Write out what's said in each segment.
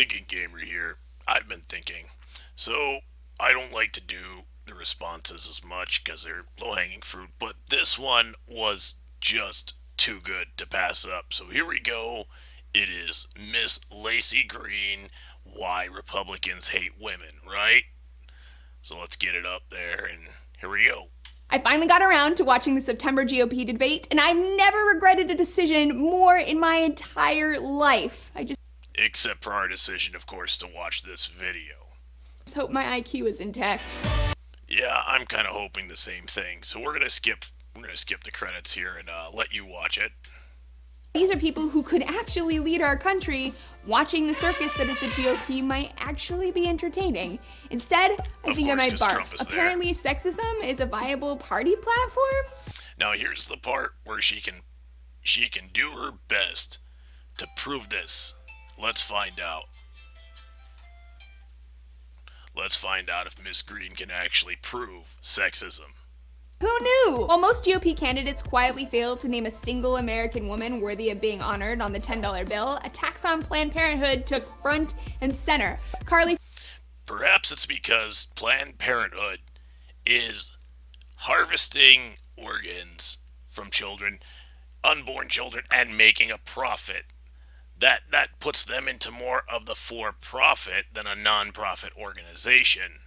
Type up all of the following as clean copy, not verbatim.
Thinking Gamer here. I've been thinking. So, I don't like to do the responses as much because they're low hanging fruit, but this one was just too good to pass up. So, here we go. It is Miss Laci Green, Why Republicans Hate Women, right? So, let's get it up there, and here we go. I finally got around to watching the September GOP debate, and I've never regretted a decision more in my entire life. I just Except for our decision, of course, to watch this video. hope my IQ is intact. Yeah, I'm kind of hoping the same thing. So we're gonna skip the credits here and let you watch it. These are people who could actually lead our country. Watching the circus that is the GOP might actually be entertaining. Instead, I Of think I course, might 'cause barf. Trump is there. Apparently, sexism is a viable party platform? Now here's the part where she can do her best to prove this. Let's find out. Let's find out if Miss Green can actually prove sexism. Who knew? While most GOP candidates quietly failed to name a single American woman worthy of being honored on the $10 bill, attacks on Planned Parenthood took front and center. Carly Perhaps it's because Planned Parenthood is harvesting organs from children, unborn children, and making a profit. That puts them into more of the for-profit than a non-profit organization.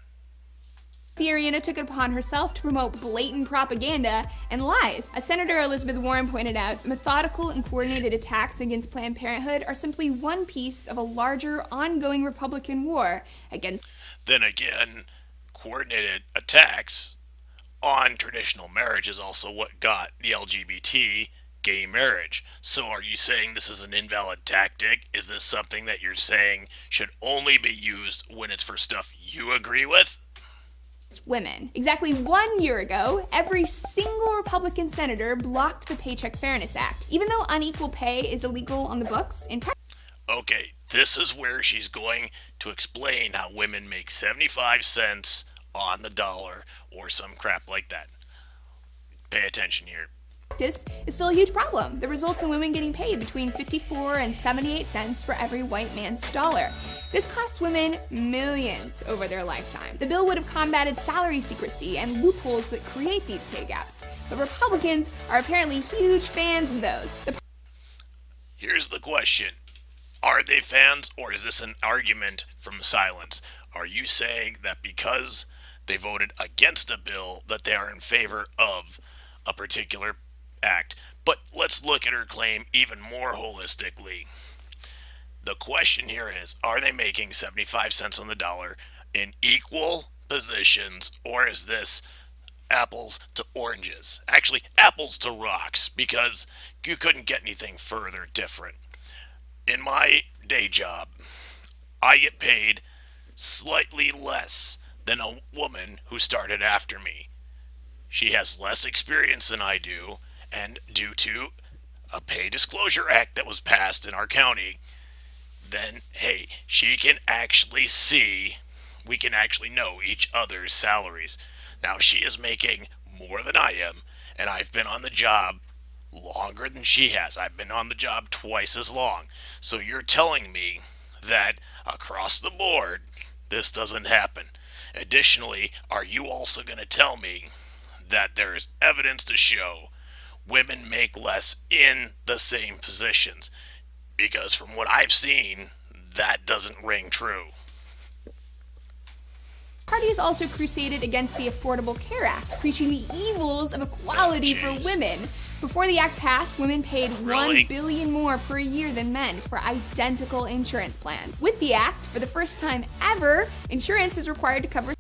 Fiorina took it upon herself to promote blatant propaganda and lies. As Senator Elizabeth Warren pointed out, methodical and coordinated attacks against Planned Parenthood are simply one piece of a larger, ongoing Republican war against. Then again, coordinated attacks on traditional marriage is also what got the LGBT gay marriage. So are you saying this is an invalid tactic? Is this something that you're saying should only be used when it's for stuff you agree with? Women. Exactly 1 year ago, every single Republican senator blocked the Paycheck Fairness Act. Even though unequal pay is illegal on the books, in practice, Okay, this is where she's going to explain how women make 75 cents on the dollar or some crap like that. Pay attention here. is still a huge problem. The results in women getting paid between 54 and 78 cents for every white man's dollar. This costs women millions over their lifetime. The bill would have combated salary secrecy and loopholes that create these pay gaps, but Republicans are apparently huge fans of those. Here's the question. Are they fans or is this an argument from silence? Are you saying that because they voted against a bill that they are in favor of a particular act? But let's look at her claim even more holistically. The question here is, are they making 75 cents on the dollar in equal positions, or is this apples to oranges? Actually, apples to rocks, because you couldn't get anything further different. In my day job, I get paid slightly less than a woman who started after me. She has less experience than I do, and due to a pay disclosure act that was passed in our county, then hey, she can actually see, we can actually know each other's salaries. Now she is making more than I am, and I've been on the job longer than she has. I've been on the job twice as long. So you're telling me that across the board, this doesn't happen. Additionally, are you also going to tell me that there is evidence to show women make less in the same positions? Because from what I've seen, that doesn't ring true. Party has also crusaded against the Affordable Care Act, preaching the evils of equality for women. Before the act passed, women paid Really? $1 billion more per year than men for identical insurance plans. With the act, for the first time ever, insurance is required to cover.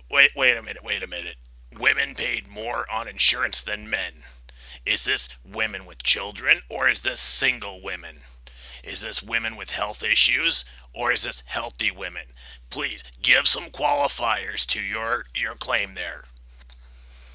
Wait a minute. Women paid more on insurance than men. Is this women with children, or is this single women? Is this women with health issues, or is this healthy women? Please, give some qualifiers to your claim there.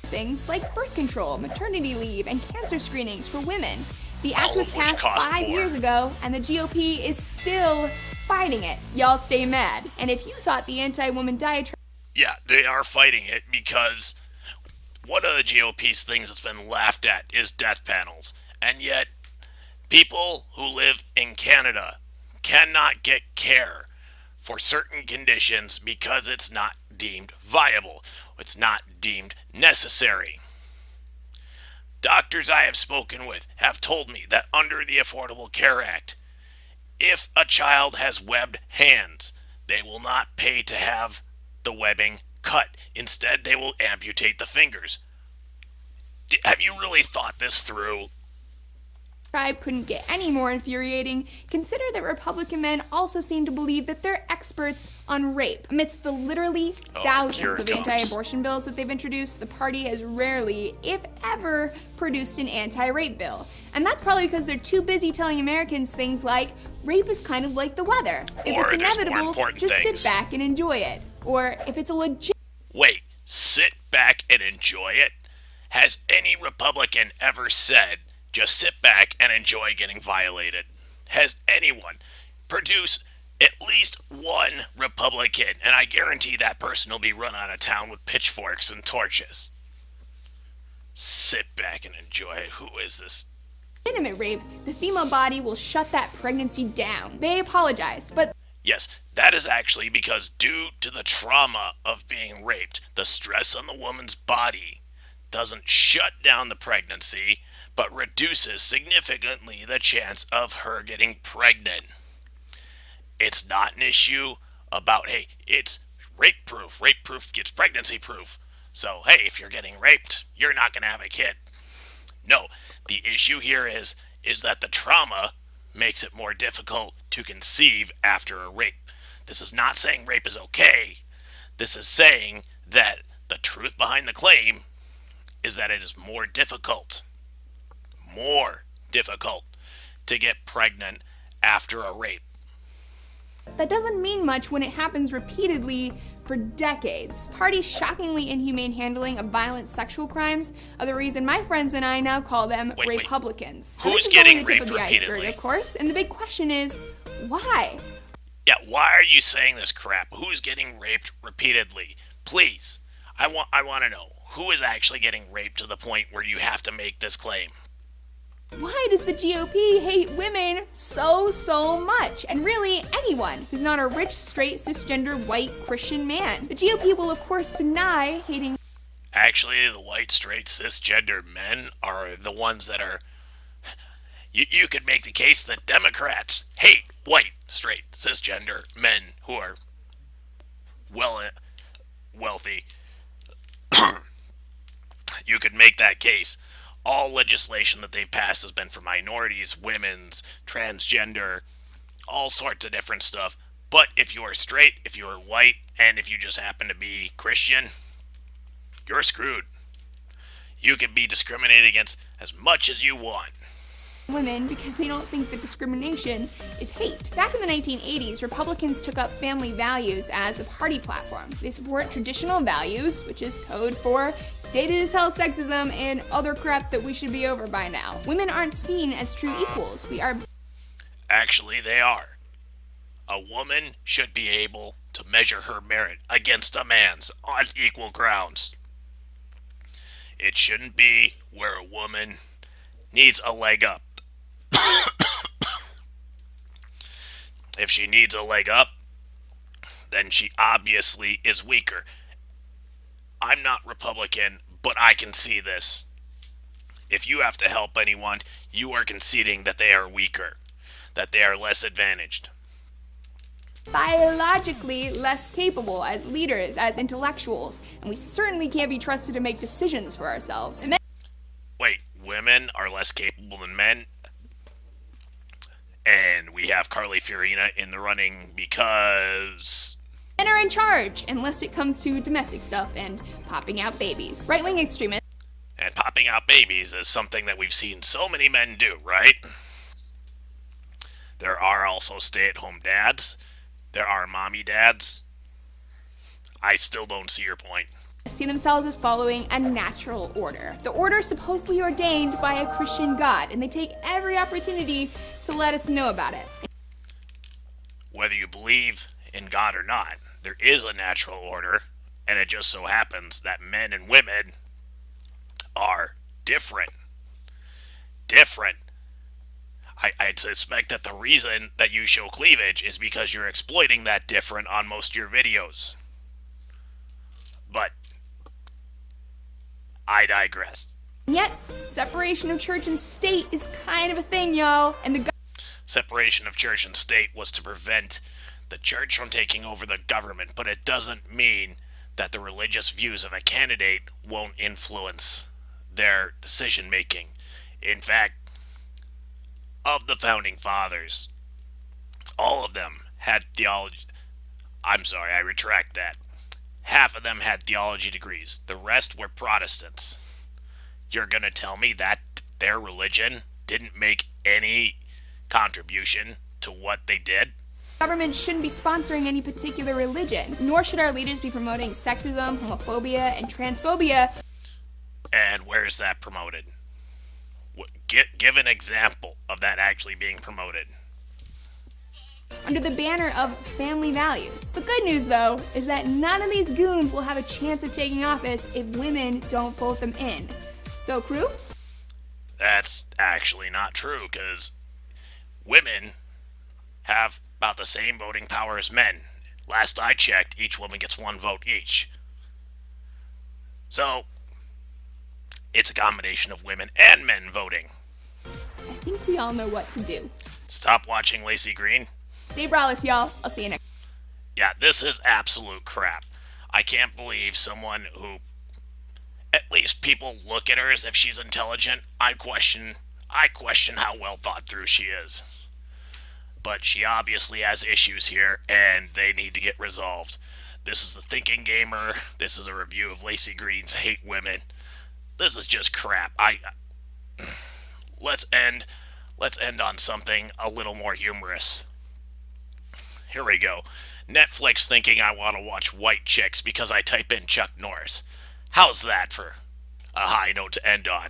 Things like birth control, maternity leave, and cancer screenings for women. The act All was of which passed cost 5 more. years ago, and the GOP is still fighting it. Y'all stay mad. And if you thought the anti-woman diatribe. Yeah, they are fighting it because one of the GOP's things that's been laughed at is death panels. And yet, people who live in Canada cannot get care for certain conditions because it's not deemed viable. It's not deemed necessary. Doctors I have spoken with have told me that under the Affordable Care Act, if a child has webbed hands, they will not pay to have the webbing cut. Instead, they will amputate the fingers. Have you really thought this through? Tribe couldn't get any more infuriating. Consider that Republican men also seem to believe that they're experts on rape. Amidst the literally thousands of anti-abortion bills that they've introduced, the party has rarely, if ever, produced an anti-rape bill. And that's probably because they're too busy telling Americans things like, rape is kind of like the weather. If it's inevitable, just sit back and enjoy it. Or if it's a legit... Wait, sit back and enjoy it? Has any Republican ever said, just sit back and enjoy getting violated? Has anyone? Produce at least one Republican, and I guarantee that person will be run out of town with pitchforks and torches. Sit back and enjoy it. Who is this? Legitimate rape, the female body will shut that pregnancy down. They apologize, but... Yes, that is actually because due to the trauma of being raped, the stress on the woman's body doesn't shut down the pregnancy, but reduces significantly the chance of her getting pregnant. It's not an issue about, hey, it's rape proof. Rape proof gets pregnancy proof. So, hey, if you're getting raped, you're not going to have a kid. No, the issue here is that the trauma makes it more difficult to conceive after a rape. This is not saying rape is okay. This is saying that the truth behind the claim is that it is more difficult to get pregnant after a rape. That doesn't mean much when it happens repeatedly for decades. Party's shockingly inhumane handling of violent sexual crimes are the reason my friends and I now call them Republicans. Who's getting raped repeatedly? Iceberg, of course, and the big question is, why? Yeah, why are you saying this crap? Who's getting raped repeatedly? Please, I want to know. Who is actually getting raped to the point where you have to make this claim? Why does the GOP hate women so much? And really, anyone who's not a rich, straight, cisgender, white, Christian man. The GOP will, of course, deny hating... Actually, the white, straight, cisgender men are the ones that are... You could make the case that Democrats hate white, straight, cisgender men who are wealthy. You could make that case. All legislation that they've passed has been for minorities, women's, transgender, all sorts of different stuff. But if you are straight, if you are white, and if you just happen to be Christian, you're screwed. You can be discriminated against as much as you want. Women because they don't think that discrimination is hate. Back in the 1980s, Republicans took up family values as a party platform. They support traditional values, which is code for dated as hell sexism and other crap that we should be over by now. Women aren't seen as true equals. We are... Actually, they are. A woman should be able to measure her merit against a man's on equal grounds. It shouldn't be where a woman needs a leg up. If she needs a leg up, then she obviously is weaker. I'm not Republican, but I can see this. If you have to help anyone, you are conceding that they are weaker, that they are less advantaged. Biologically less capable as leaders, as intellectuals, and we certainly can't be trusted to make decisions for ourselves. Wait, women are less capable than men? And we have Carly Fiorina in the running because... men are in charge, unless it comes to domestic stuff and popping out babies. Right-wing extremists. And popping out babies is something that we've seen so many men do, right? There are also stay-at-home dads. There are mommy dads. I still don't see your point. See themselves as following a natural order. The order supposedly ordained by a Christian God, and they take every opportunity to let us know about it. Whether you believe in God or not, there is a natural order, and it just so happens that men and women are different. I'd suspect that the reason that you show cleavage is because you're exploiting that different on most of your videos. But I digress. Yet, separation of church and state is kind of a thing, y'all. And the Separation of church and state was to prevent the church from taking over the government, but it doesn't mean that the religious views of a candidate won't influence their decision making. In fact, of the founding fathers, all of them had theology. I'm sorry, I retract that. Half of them had theology degrees. The rest were Protestants. You're going to tell me that their religion didn't make any contribution to what they did? government shouldn't be sponsoring any particular religion, nor should our leaders be promoting sexism, homophobia, and transphobia. And where is that promoted? Give an example of that actually being promoted. Under the banner of family values. The good news, though, is that none of these goons will have a chance of taking office if women don't vote them in. So, crew? That's actually not true, because women have about the same voting power as men. Last I checked, each woman gets one vote each. So, it's a combination of women and men voting. I think we all know what to do. Stop watching Laci Green. Stay braless, y'all. I'll see you next. Yeah, this is absolute crap. I can't believe someone who, at least people look at her as if she's intelligent. I question how well thought through she is. But she obviously has issues here, and they need to get resolved. This is the Thinking Gamer. This is a review of Laci Green's Hate Women. This is just crap. Let's end on something a little more humorous. Here we go. Netflix thinking I want to watch white chicks because I type in Chuck Norris. How's that for a high note to end on?